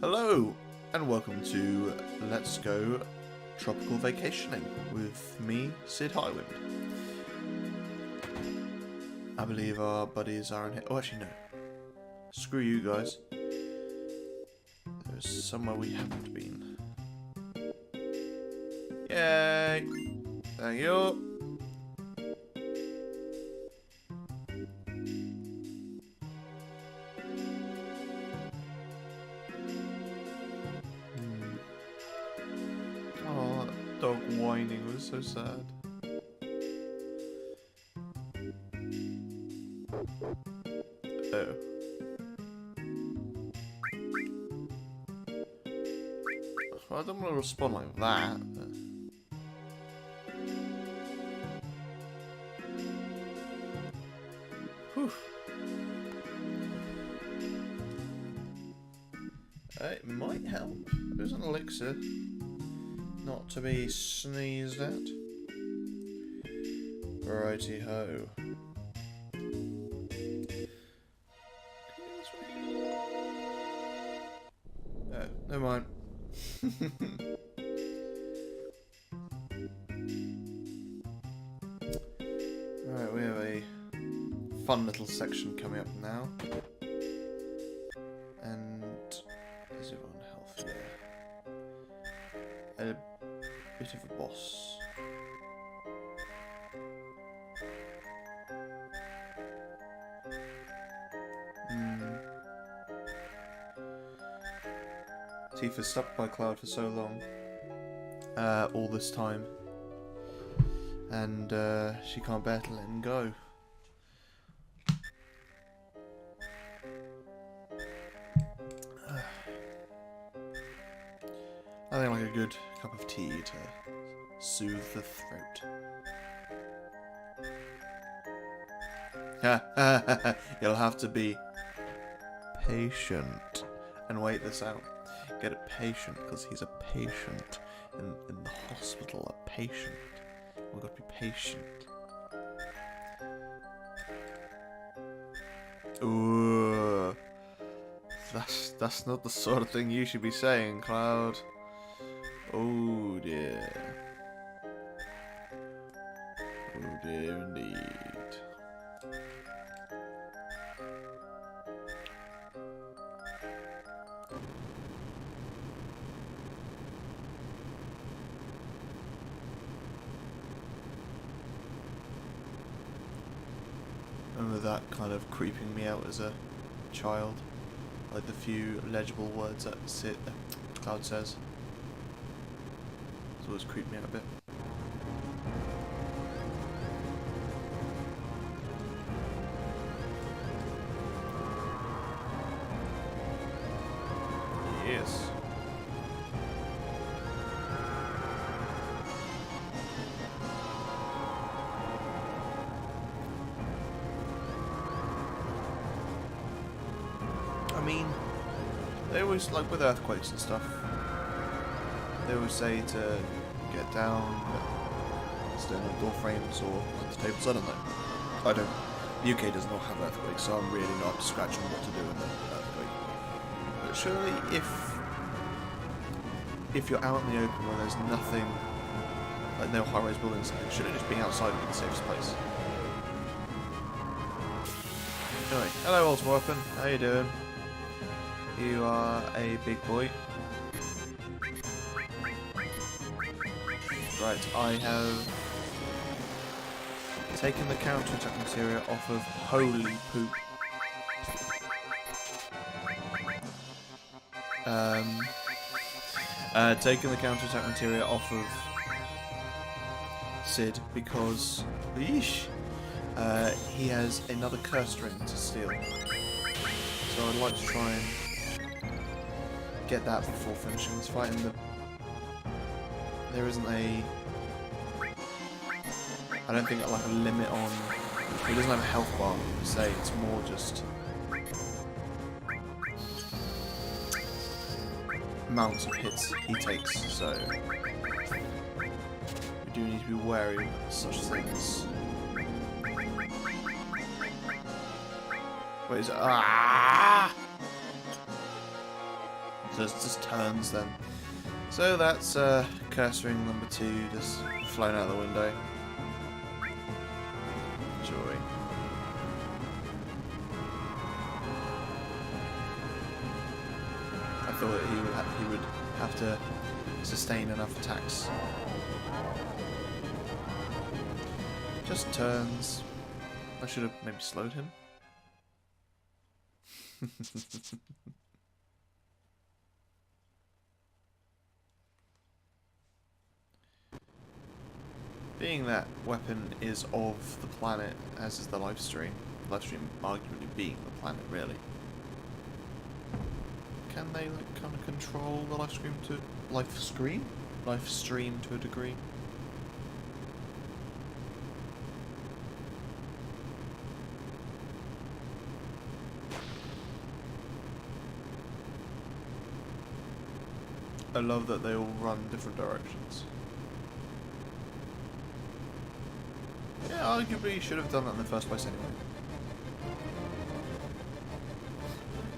Hello, and welcome to Let's Go Tropical Vacationing with me, Sid Highwind. I believe our buddies are in here. Oh, actually, no. Screw you guys. There's somewhere we haven't been. Yay! Thank you. Oh, that dog whining was so sad. Oh. Well, I don't want to respond like that. But... Whew. It might help. There's an elixir. Not to be sneezed at. Righty ho. Oh, never mind. Alright, we have a fun little section coming up now. And is everyone healthy? A bit of a boss. Tifa's stuck by Cloud for so long. All this time. And she can't bear to let him go. I think like a good cup of tea to soothe the throat. You'll have to be patient and wait this out. Get a patient because he's a patient in the hospital. A patient. We've got to be patient. Ooh, that's not the sort of thing you should be saying, Cloud. Oh dear. Oh dear indeed. Remember that kind of creeping me out as a child? Like the few legible words that Cloud says. It's always creeped me out a bit. Yes. I mean, they always, like with earthquakes and stuff, they always say to get down, but stay on door frames or like the tables. I don't know. I don't. The UK does not have earthquakes, so I'm really not scratching what to do in an earthquake. But surely, if you're out in the open where there's nothing, like no high-rise buildings, shouldn't just being outside would be the safest place. Anyway, hello, Ultimate Weapon. How you doing? You are a big boy. Right, I have taken the counter-attack materia off of holy poop. Taken the counter-attack materia off of Sid because yeesh, he has another curse ring to steal. So I'd like to try and get that before finishing this fight. And there isn't a, I don't think like a limit on. He doesn't have a health bar per se. It's more just amounts of hits he takes. So we do need to be wary of such things. Wait, is it? Ah! So it just turns then. So that's curse ring number 2 just flown out the window. Joy. I thought that he would have to sustain enough attacks. Just turns. I should have maybe slowed him. Being that weapon is of the planet, as is the live stream arguably being the planet, really. Can they like kind of control the live stream to a degree? I love that they all run different directions. Yeah, arguably you should have done that in the first place anyway.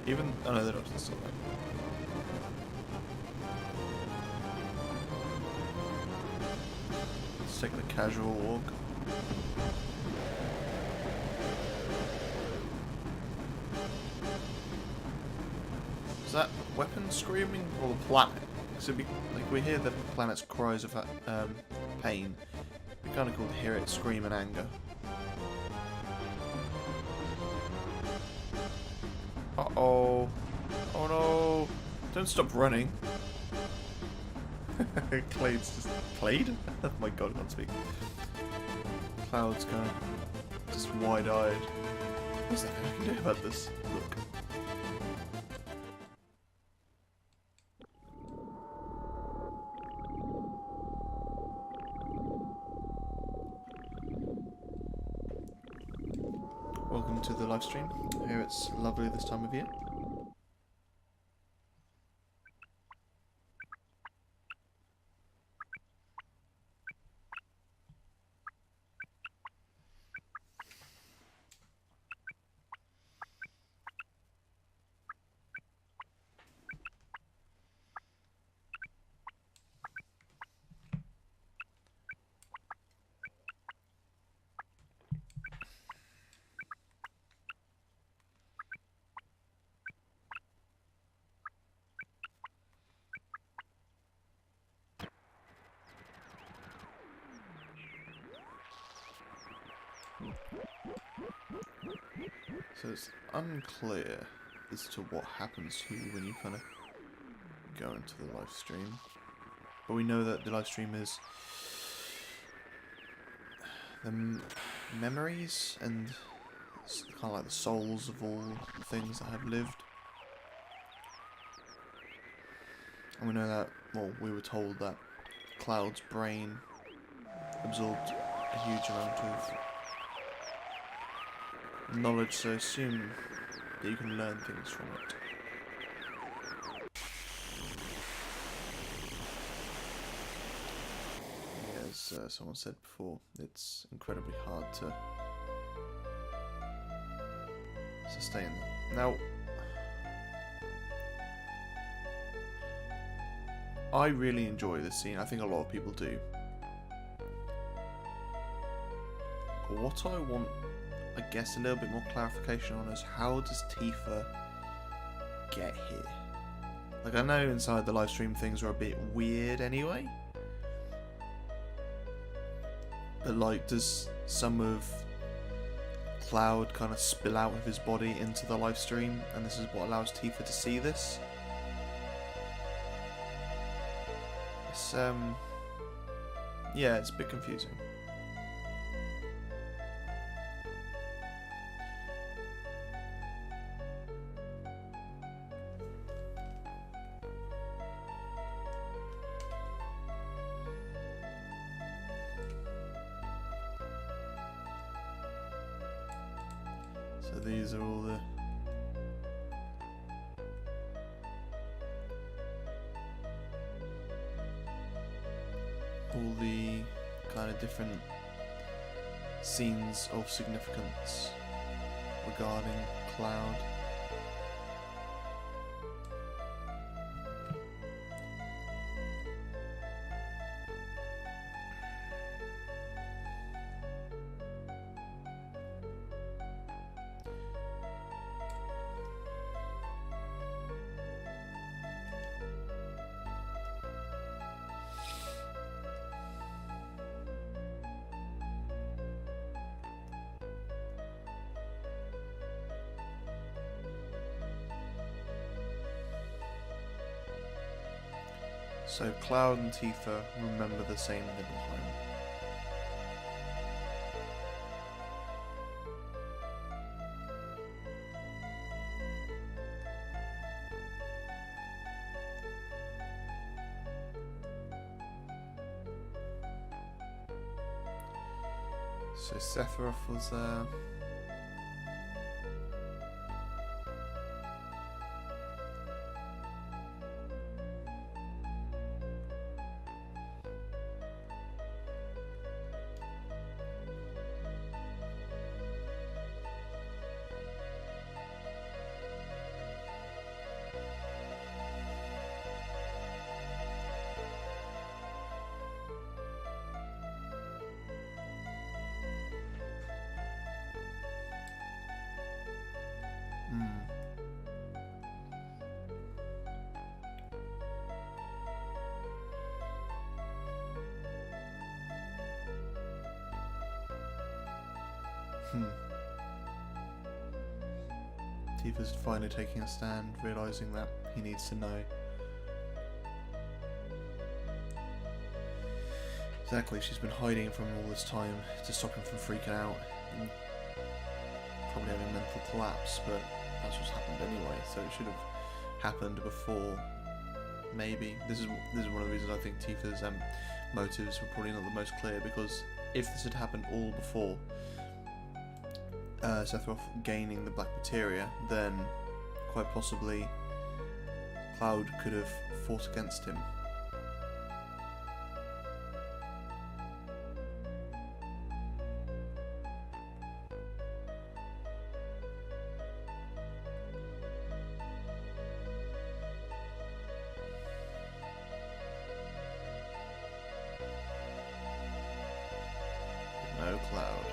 Even... oh no, they're not still right. Let's take the casual walk. Is that weapon screaming or the planet? So like we hear the planet's cries of pain. We kind of cool to hear it scream in anger. Uh-oh. Oh no. Don't stop running. Clade's just... Clade? Oh my god, I can't speak. Cloud's going just wide-eyed. What's there I can do about this? Look. Welcome to the live stream. Here it's lovely this time of year. So it's unclear as to what happens to you when you kind of go into the live stream. But we know that the live stream is the memories and kind of like the souls of all the things that have lived. And we know that, well, we were told that Cloud's brain absorbed a huge amount of knowledge, so assume that you can learn things from it. Yeah, as someone said before, it's incredibly hard to sustain that. Now, I really enjoy this scene. I think a lot of people do. What I want, I guess, a little bit more clarification on is how does Tifa get here? Like, I know inside the live stream things are a bit weird anyway. But like, does some of Cloud kind of spill out of his body into the live stream, and this is what allows Tifa to see this? It's yeah, it's a bit confusing. So these are all the kind of different scenes of significance regarding Cloud. So Cloud and Tifa remember the same Nibelheim. So Sephiroth was there. Tifa's finally taking a stand, realising that he needs to know. Exactly, she's been hiding from him all this time to stop him from freaking out and probably having a mental collapse, but that's what's happened anyway, so it should have happened before. Maybe. This is one of the reasons I think Tifa's motives were probably not the most clear, because if this had happened all before Sephiroth gaining the black materia, then quite possibly Cloud could have fought against him. No Cloud.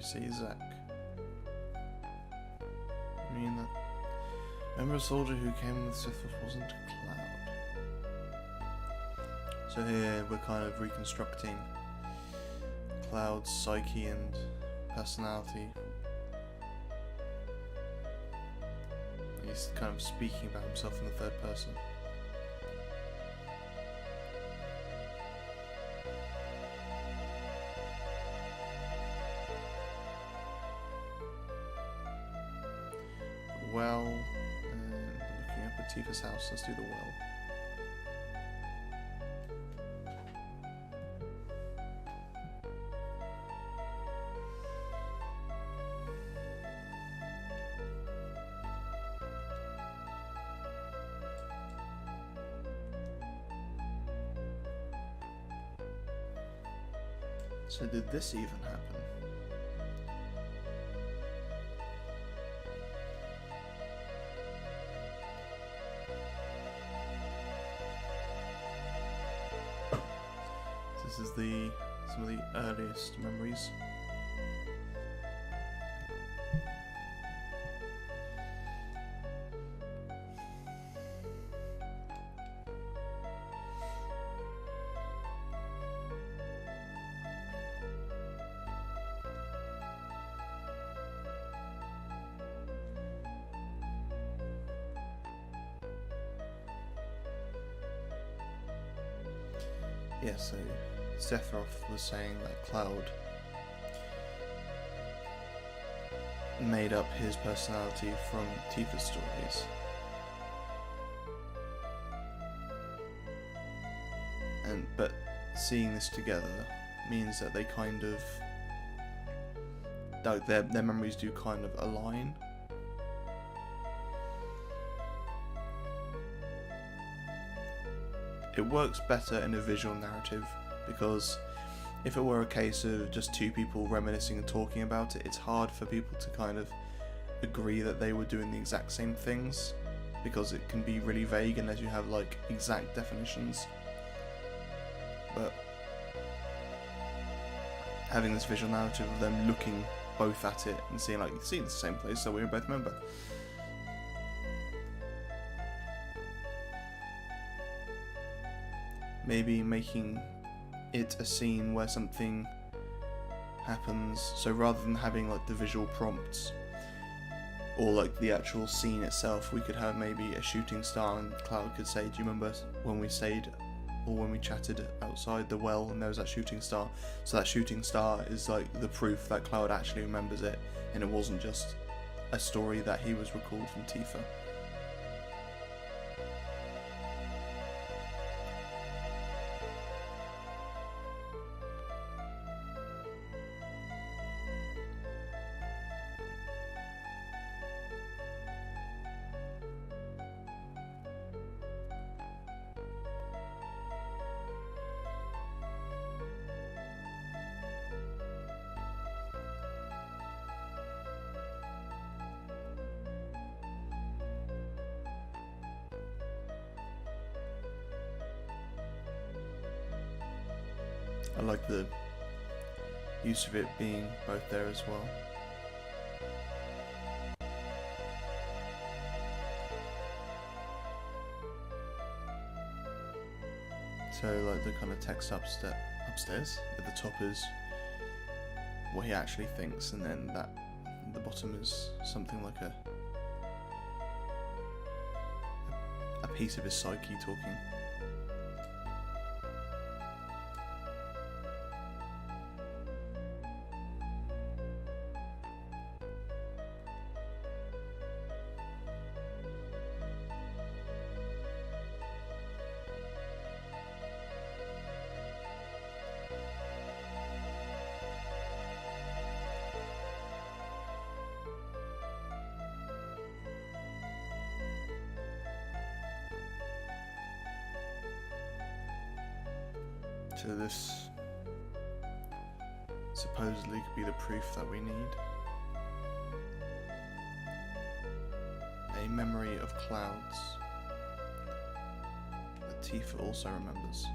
See Zack. I mean that. Remember a soldier who came with Sephiroth wasn't Cloud. So here we're kind of reconstructing Cloud's psyche and personality. He's kind of speaking about himself in the third person. Well, and looking up at Tifa's house, let's do the well. So did this even happen? This is some of the earliest memories. Yeah, so Sephiroth was saying that Cloud made up his personality from Tifa's stories. But seeing this together means that they kind of, like, their memories do kind of align. It works better in a visual narrative, because if it were a case of just two people reminiscing and talking about it, it's hard for people to kind of agree that they were doing the exact same things, because it can be really vague unless you have like exact definitions. But having this visual narrative of them looking both at it and seeing, like, you see, it's the same place, so we both remember. Maybe making it a scene where something happens. So rather than having like the visual prompts or like the actual scene itself, we could have maybe a shooting star, and Cloud could say, do you remember when we stayed or when we chatted outside the well and there was that shooting star? So that shooting star is like the proof that Cloud actually remembers it, and it wasn't just a story that he was recalled from Tifa. I like the use of it being both there as well. So like the kind of text upstairs at the top is what he actually thinks, and then that at the bottom is something like a piece of his psyche talking. So this supposedly could be the proof that we need. A memory of clouds that Tifa also remembers.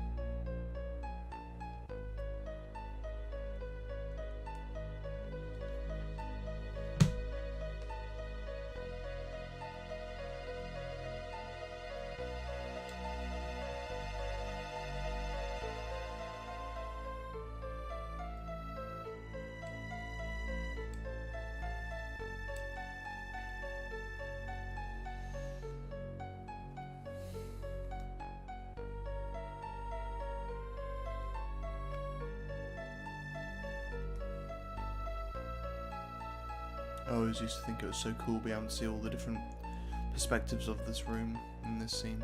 I always used to think it was so cool being able to see all the different perspectives of this room in this scene.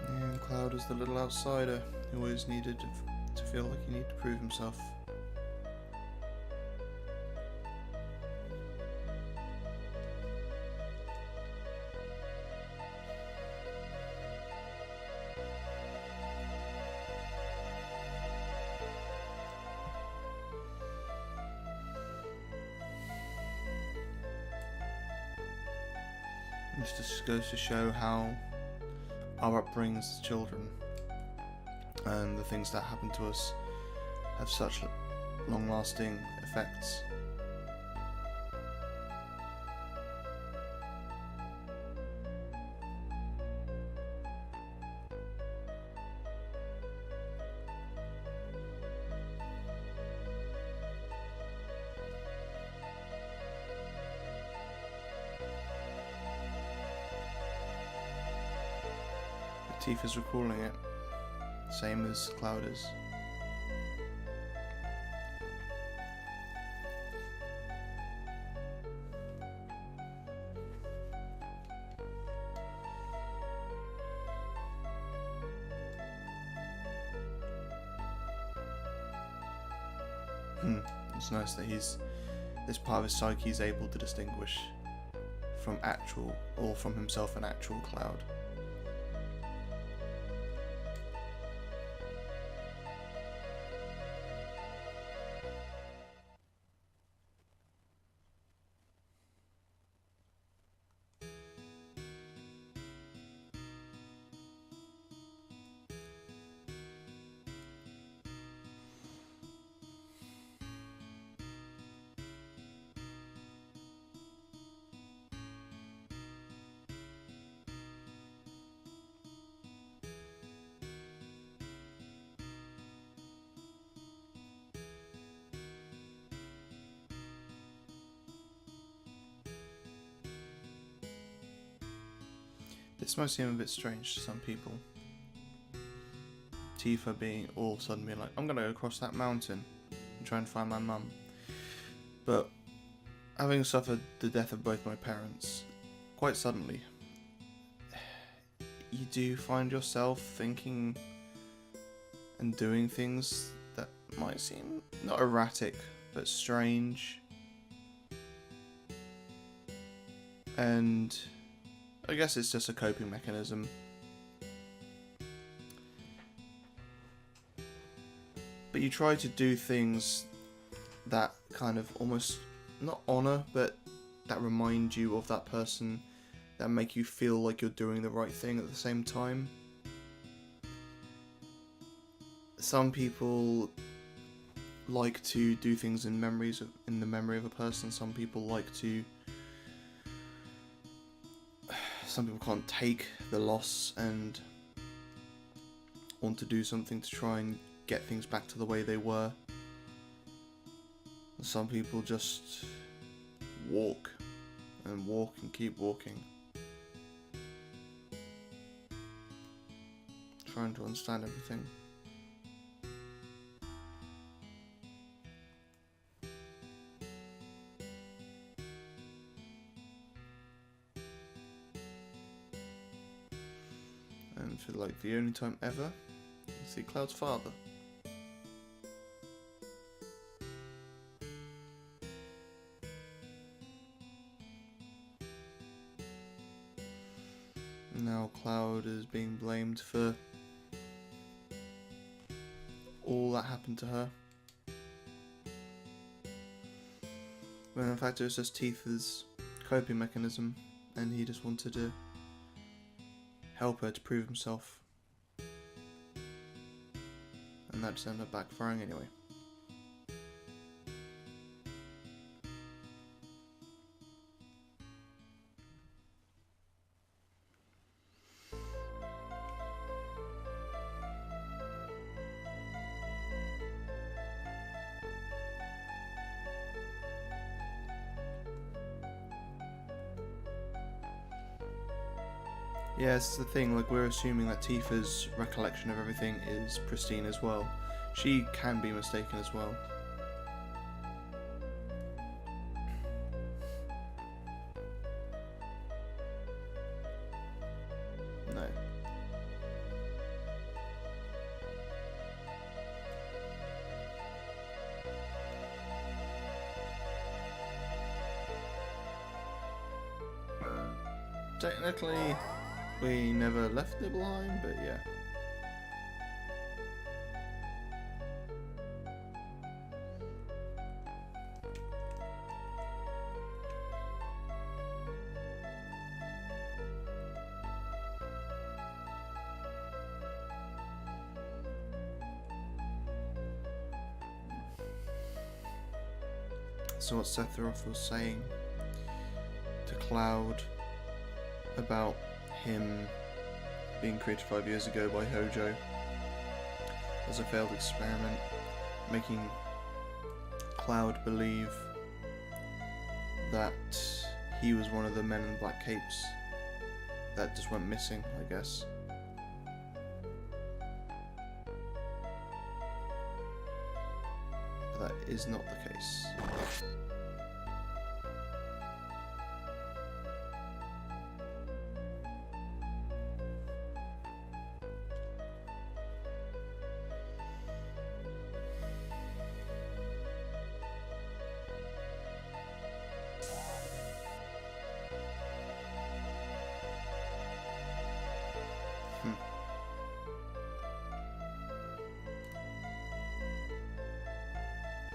And Cloud is the little outsider who always needed to feel like he needed to prove himself. This just goes to show how our upbringing as children and the things that happen to us have such long-lasting effects. Tifa's recalling it, same as Cloud is. It's nice that this part of his psyche is able to distinguish from actual, or from himself, an actual Cloud. This might seem a bit strange to some people. Tifa being all of a sudden being like, I'm gonna go across that mountain and try and find my mum. But having suffered the death of both my parents quite suddenly, you do find yourself thinking and doing things that might seem not erratic but strange. And I guess it's just a coping mechanism. But you try to do things that kind of almost not honour, but that remind you of that person, that make you feel like you're doing the right thing at the same time. Some people like to do things in the memory of a person. Some people can't take the loss and want to do something to try and get things back to the way they were. Some people just walk and keep walking, trying to understand everything. And for like the only time ever, you see Cloud's father. Now Cloud is being blamed for all that happened to her, when in fact it was just Tifa's coping mechanism, and he just wanted to help her to prove himself, and that just ended up backfiring anyway. Yeah, it's the thing, like, we're assuming that Tifa's recollection of everything is pristine as well. She can be mistaken as well. No. Technically, we never left Nibelheim, but yeah. So what Sephiroth was saying to Cloud about him being created 5 years ago by Hojo as a failed experiment, making Cloud believe that he was one of the men in black capes that just went missing, I guess. But that is not the case.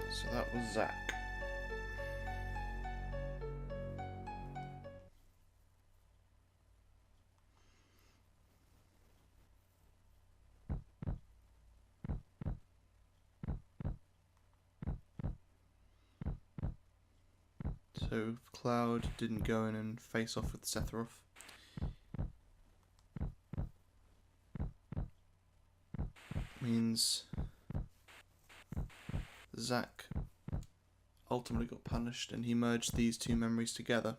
So that was Zack. So if Cloud didn't go in and face off with Sephiroth, means Zack ultimately got punished and he merged these two memories together.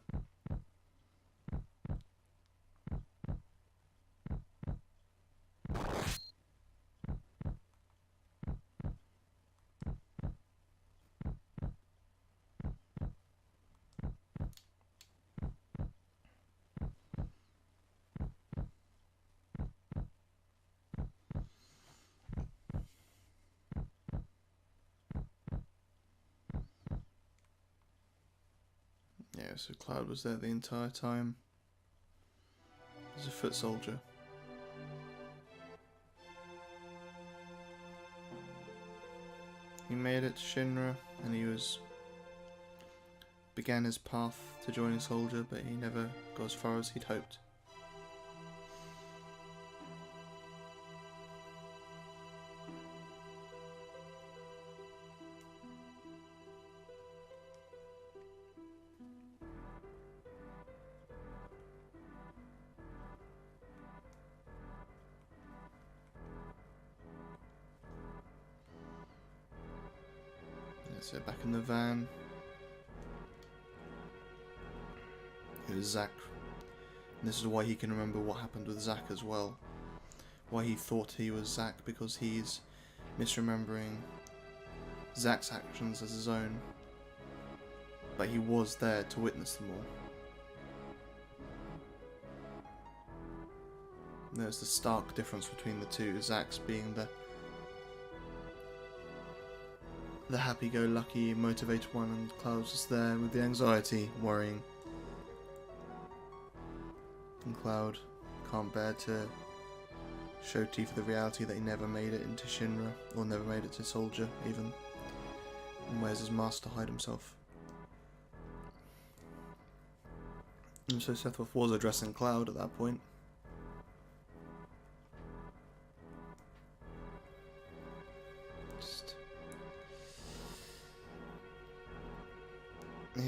so Cloud was there the entire time. As a foot soldier. He made it to Shinra, and he began his path to join a soldier, but he never got as far as he'd hoped. So back in the van, it was Zack. And this is why he can remember what happened with Zack as well. Why he thought he was Zack, because he's misremembering Zack's actions as his own. But he was there to witness them all. And there's the stark difference between the two. Zack's being the happy-go-lucky, motivated one, and Cloud's just there with the anxiety, worrying. And Cloud can't bear to show Tifa the reality that he never made it into Shinra, or never made it to Soldier, even. And wears his mask to hide himself. And so Sephiroth was addressing Cloud at that point. Yeah.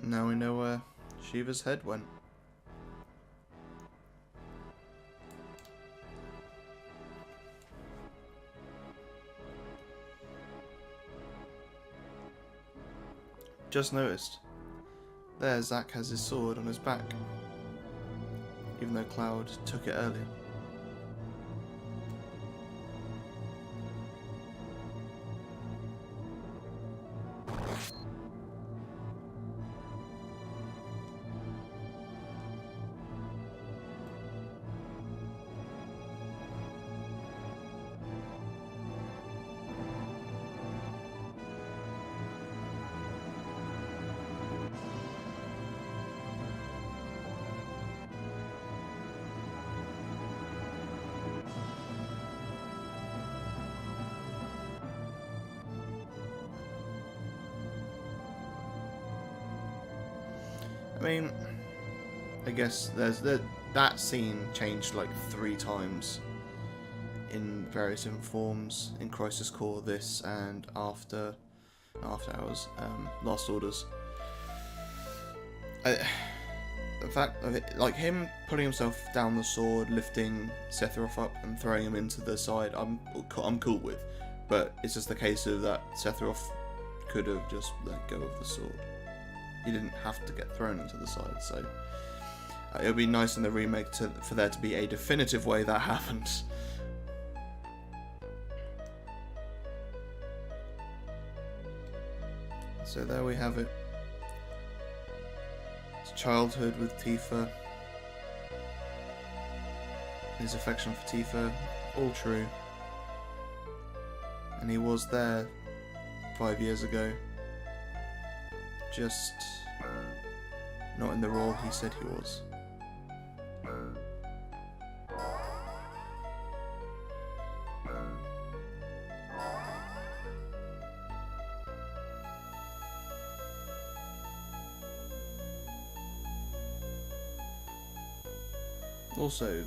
Now we know where Shiva's head went. Just noticed. There, Zack has his sword on his back. Even though Cloud took it earlier. I mean, I guess there's that scene changed like 3 times in various different forms in Crisis Core, this, and After Hours, Last Orders. The fact of it, like him putting himself down the sword, lifting Sephiroth up and throwing him into the side, I'm cool with, but it's just the case of that Sephiroth could have just let go of the sword. He didn't have to get thrown into the side, so it would be nice in the remake for there to be a definitive way that happens. So there we have it. His childhood with Tifa, his affection for Tifa, all true. And he was there 5 years ago. Just not in the role he said he was. Also,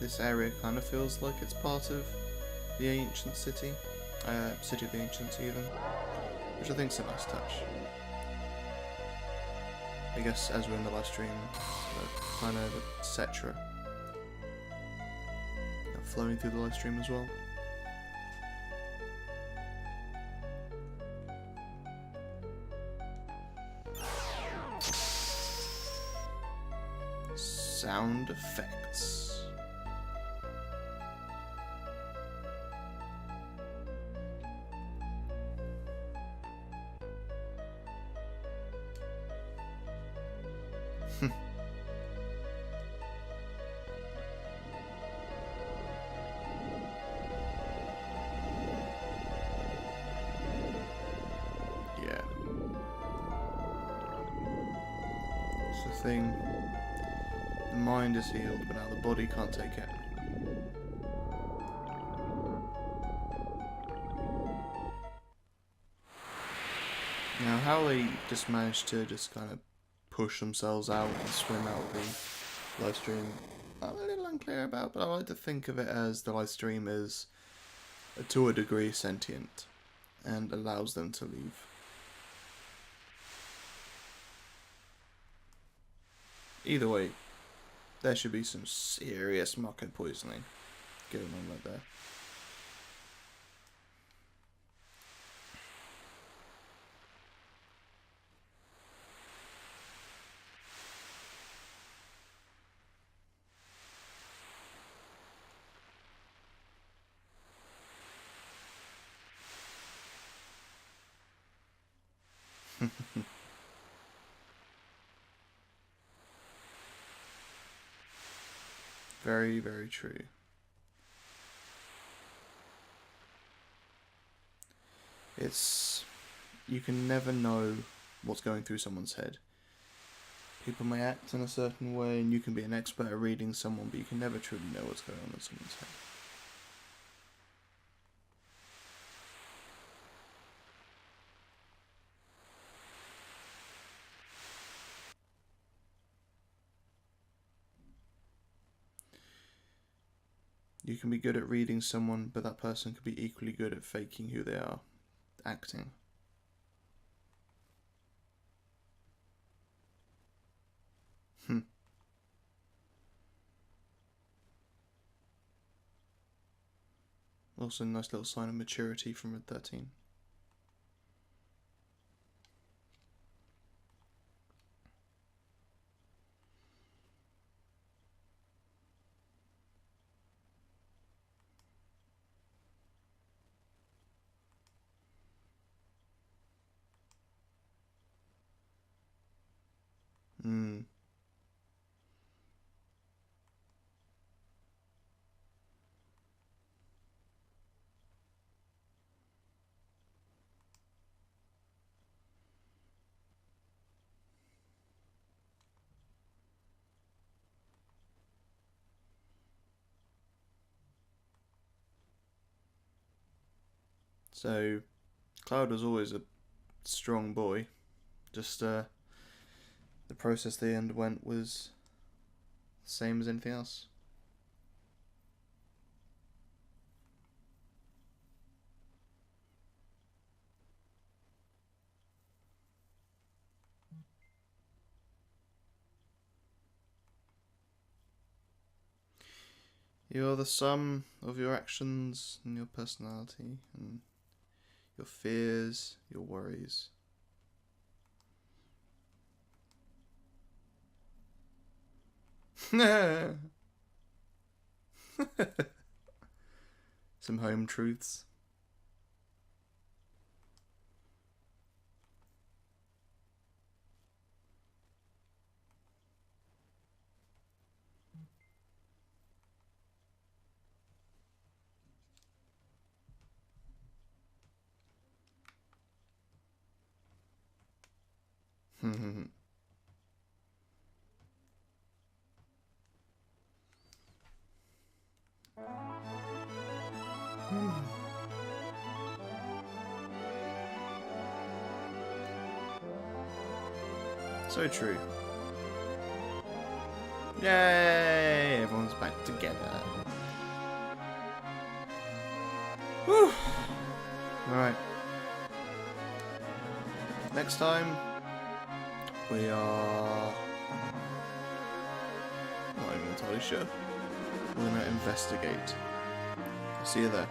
this area kind of feels like it's part of the ancient city. City of the Ancients even. Which I think is a nice touch. I guess as we're in the live stream, kind of the Cetra flowing through the live stream as well. Sound effects. Yeah. It's the thing. The mind is healed, but now the body can't take it. Now, how they just managed to just kind of push themselves out and swim out of the live stream, I'm a little unclear about, but I like to think of it as the live stream is, to a degree, sentient and allows them to leave. Either way, there should be some serious muck and poisoning going on right there. Very, very true. You can never know what's going through someone's head. People may act in a certain way, and you can be an expert at reading someone, but you can never truly know what's going on in someone's head. You can be good at reading someone, but that person could be equally good at faking who they are, acting. Also a nice little sign of maturity from Red 13. So, Cloud was always a strong boy. Just the process they underwent was the same as anything else. You're the sum of your actions and your personality and your fears, your worries. Some home truths. So true. Yay! Everyone's back together. Whew. Alright. Next time, we are... not even entirely sure. We're going to investigate. See you there.